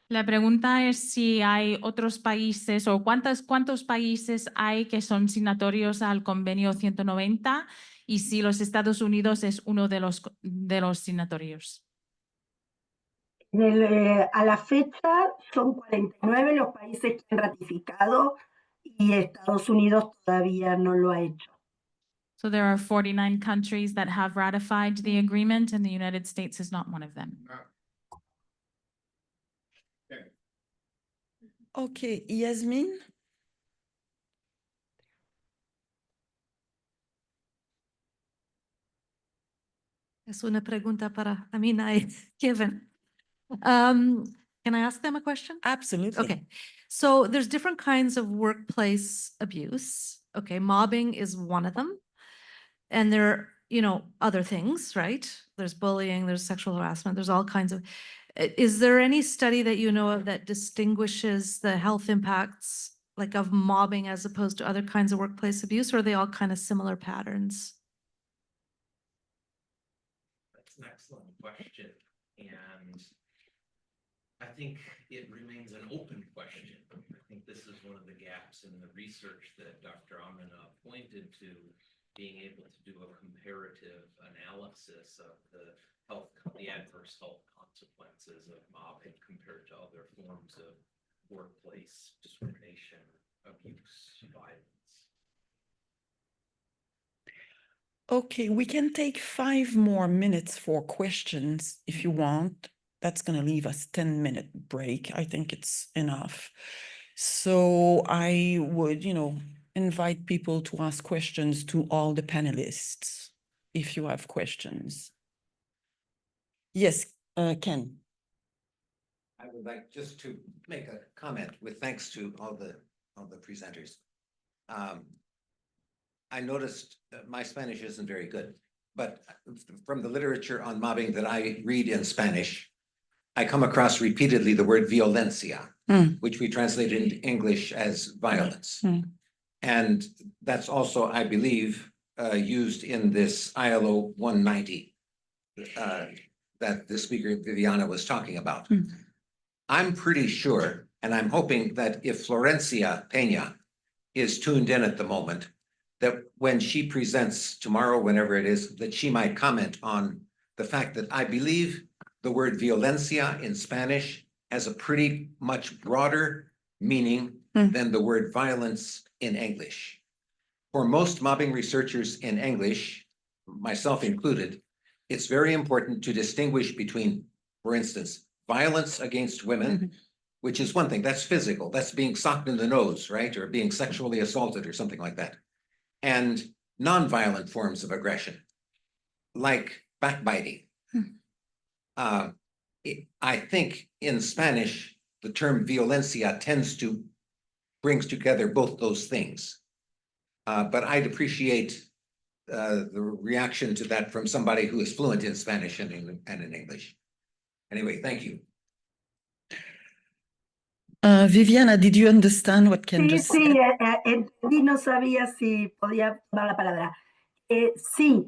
La pregunta es si hay otros países o cuántos países hay que son signatorios al convenio 190 y si los Estados Unidos es uno de los signatorios. A la fecha son 49 los países que han ratificado y Estados Unidos todavía no lo ha hecho. So there are 49 countries that have ratified the agreement and the United States is not one of them. Okay, Yasmin. Es una pregunta para Amina y Kevin. Can I ask them a question? Absolutely. Okay, so there's different kinds of workplace abuse. Okay, mobbing is one of them. And there are, other things, right? There's bullying, there's sexual harassment, there's all kinds of. Is there any study that you know of that distinguishes the health impacts like of mobbing as opposed to other kinds of workplace abuse, or are they all kind of similar patterns? That's an excellent question. And I think it remains an open question. I think this is one of the gaps in the research that Dr. Amina pointed to, being able to do a comparative analysis of the adverse health consequences of mobbing compared to other forms of workplace discrimination, abuse, violence. Okay, we can take 5 more minutes for questions if you want. That's going to leave us 10-minute break. I think it's enough. So I would, invite people to ask questions to all the panelists if you have questions. Yes, Ken. I would like just to make a comment with thanks to all the presenters. I noticed my Spanish isn't very good, but from the literature on mobbing that I read in Spanish, I come across repeatedly the word violencia, which we translate into English as violence. And that's also, I believe, used in this ILO 190 that the speaker Viviana was talking about. I'm pretty sure, and I'm hoping that if Florencia Peña is tuned in at the moment, that when she presents tomorrow, whenever it is, that she might comment on the fact that I believe the word violencia in Spanish has a pretty much broader meaning than the word violence in English. For most mobbing researchers in English, myself included, it's very important to distinguish between, for instance, violence against women, which is one thing, that's physical, that's being socked in the nose, right? Or being sexually assaulted or something like that. And nonviolent forms of aggression, like backbiting. I think in Spanish, the term violencia brings together both those things. But I'd appreciate the reaction to that from somebody who is fluent in Spanish and in English. Anyway, thank you. Viviana, did you understand what Ken Sí, just sí, said? entendí, no sabía si podía tomar la palabra. Sí,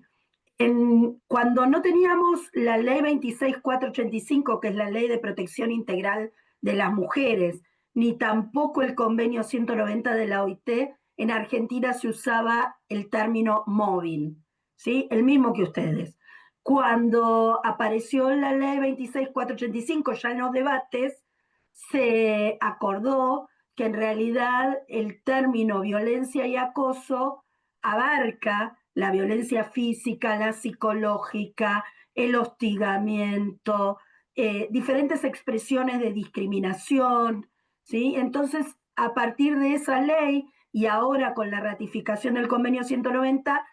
cuando no teníamos la ley 26485, que es la ley de protección integral de las mujeres, ni tampoco el convenio 190 de la OIT, en Argentina se usaba el término móvil, ¿sí? El mismo que ustedes. Cuando apareció la ley 26485, ya en los debates, se acordó que en realidad el término violencia y acoso abarca la violencia física, la psicológica, el hostigamiento, diferentes expresiones de discriminación, ¿sí? Entonces, a partir de esa ley y ahora con la ratificación del convenio 190,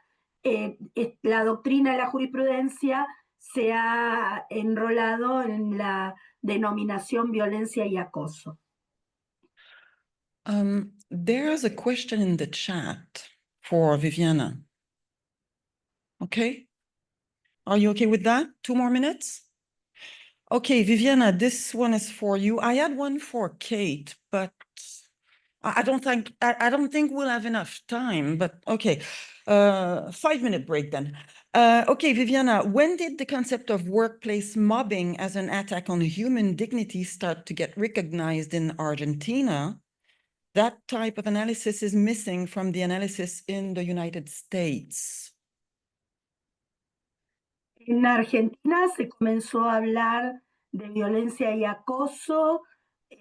la doctrina y la jurisprudencia se ha enrolado en la denominación violencia y acoso. There's a question in the chat for Viviana. Okay. Are you okay with that? 2 more minutes? Okay, Viviana, this one is for you. I had one for Kate, but I don't think we'll have enough time, but okay. 5-minute break then. Okay, Viviana, when did the concept of workplace mobbing as an attack on human dignity start to get recognized in Argentina? That type of analysis is missing from the analysis in the United States. En Argentina se comenzó a hablar de violencia y acoso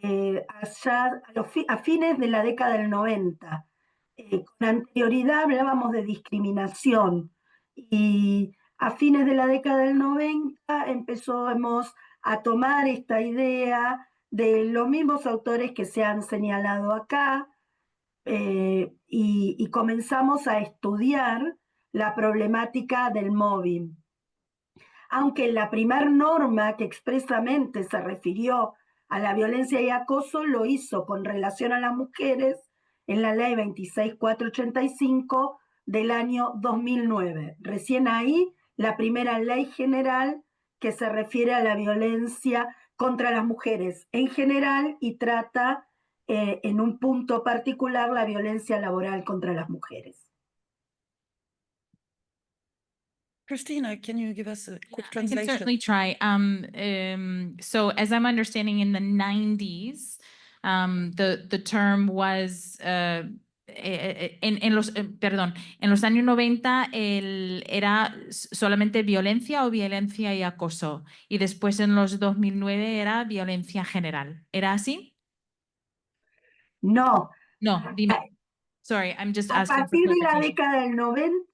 allá a fines de la década del 90. Con anterioridad hablábamos de discriminación y a fines de la década del 90 empezamos a tomar esta idea de los mismos autores que se han señalado acá y comenzamos a estudiar la problemática del mobbing. Aunque la primer norma que expresamente se refirió a la violencia y acoso lo hizo con relación a las mujeres en la ley 26485 del año 2009. Recién ahí la primera ley general que se refiere a la violencia contra las mujeres en general y trata en un punto particular la violencia laboral contra las mujeres. Christina, can you give us a quick I can translation? certainly try. So as I'm understanding, in the 90s, the term was en los años 90 era solamente violencia o violencia y acoso, y después en los 2009 era violencia general. ¿Era así? No. No, dime. Sorry, I'm just A asking for partir de la clarification. década del 90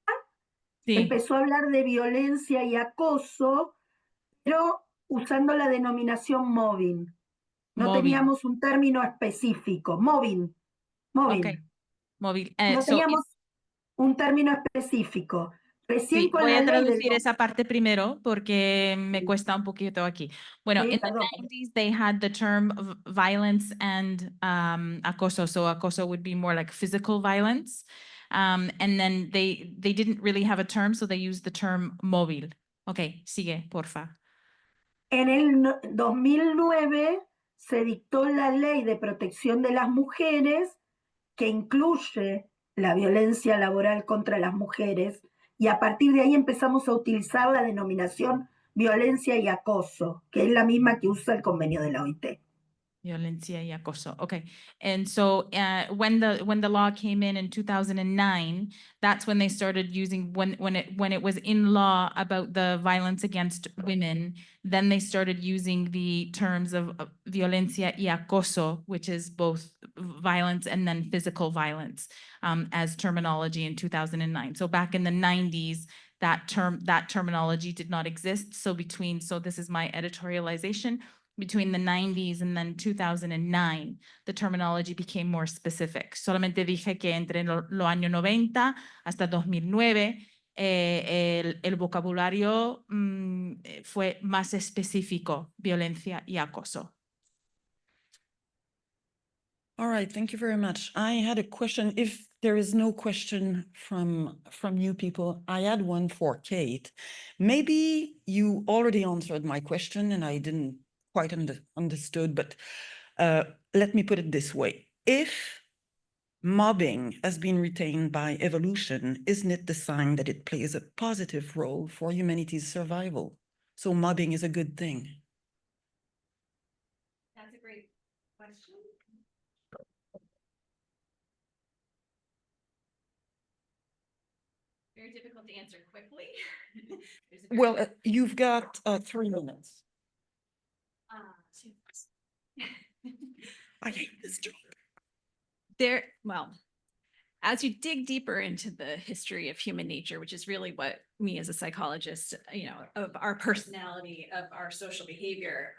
Sí. empezó a hablar de violencia y acoso, pero usando la denominación mobbing. No Mobbing. teníamos un término específico. Mobbing. Mobbing. Okay. Móvil. No So teníamos un término específico. Recién sí, con voy la a ley del traducir esa parte primero porque me cuesta un poquito aquí. Bueno, Sí, in the perdón. 90s, they had the term of violence and acoso. So acoso would be more like physical violence. And then they didn't really have a term, so they used the term móvil. Okay, sigue, porfa. En el 2009 se dictó la ley de protección de las mujeres que incluye la violencia laboral contra las mujeres y a partir de ahí empezamos a utilizar la denominación violencia y acoso, que es la misma que usa el convenio de la OIT. Violencia y acoso. Okay. And so when the law came in 2009, that's when they started using when it was in law about the violence against women, then they started using the terms of violencia y acoso, which is both violence and then physical violence as terminology in 2009. So back in the 90s, that terminology did not exist. So this is my editorialization. Between the 90s and then 2009, the terminology became more specific. Solamente dije que entre los años 90 hasta 2009, el vocabulario fue más específico, violencia y acoso. All right, thank you very much. I had a question. If there is no question from you people, I had one for Kate. Maybe you already answered my question and I didn't quite understood, but let me put it this way. If mobbing has been retained by evolution, isn't it the sign that it plays a positive role for humanity's survival? So mobbing is a good thing. That's a great question. Very difficult to answer quickly. There's a very Well, good- you've got 3 minutes. two. I hate this job. Well, as you dig deeper into the history of human nature, which is really what me as a psychologist, of our personality, of our social behavior,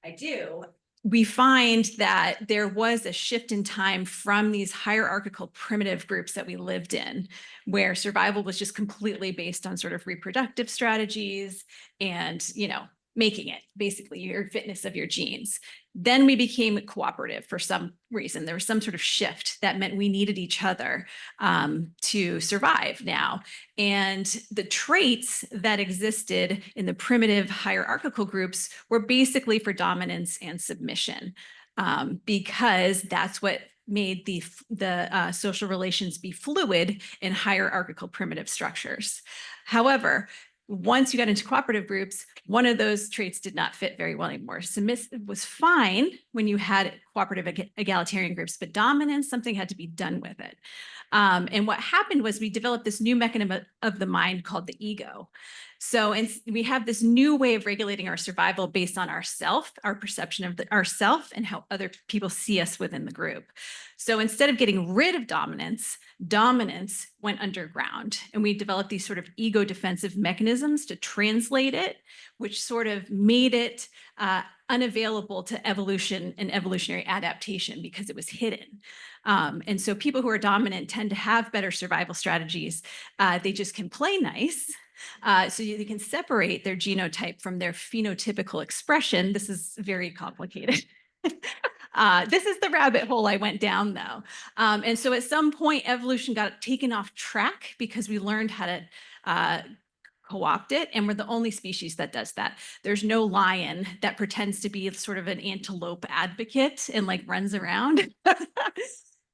I do, we find that there was a shift in time from these hierarchical primitive groups that we lived in, where survival was just completely based on sort of reproductive strategies and, making it, basically your fitness of your genes. Then we became cooperative for some reason. There was some sort of shift that meant we needed each other to survive now. And the traits that existed in the primitive hierarchical groups were basically for dominance and submission, because that's what made the social relations be fluid in hierarchical primitive structures. However, once you got into cooperative groups, one of those traits did not fit very well anymore. Submissive was fine when you had cooperative egalitarian groups, but dominance, something had to be done with it. And what happened was we developed this new mechanism of the mind called the ego. So we have this new way of regulating our survival based on ourself, our perception of ourself, and how other people see us within the group. So instead of getting rid of dominance went underground, and we developed these sort of ego defensive mechanisms to translate it, which sort of made it unavailable to evolution and evolutionary adaptation because it was hidden. And so people who are dominant tend to have better survival strategies. They just can play nice. So they can separate their genotype from their phenotypical expression. This is very complicated. This is the rabbit hole I went down, though. And so at some point, evolution got taken off track because we learned how to co-opt it, and we're the only species that does that. There's no lion that pretends to be sort of an antelope advocate and like runs around.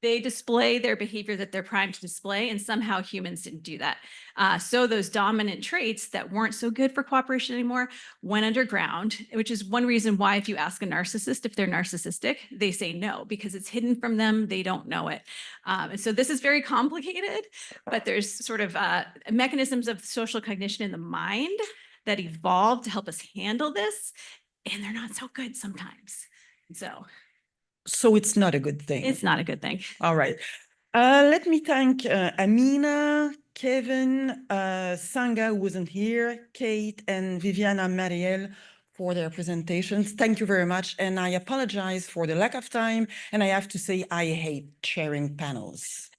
They display their behavior that they're primed to display, and somehow humans didn't do that. So those dominant traits that weren't so good for cooperation anymore went underground, which is one reason why if you ask a narcissist if they're narcissistic, they say no, because it's hidden from them, they don't know it. And so this is very complicated, but there's sort of mechanisms of social cognition in the mind that evolved to help us handle this, and they're not so good sometimes. So it's not a good thing. it's not a good thing. All right. Let me thank Amina, Kevin, Sangha, who wasn't here, Kate, and Viviana Marielle for their presentations. Thank you very much. And I apologize for the lack of time. And I have to say, I hate chairing panels.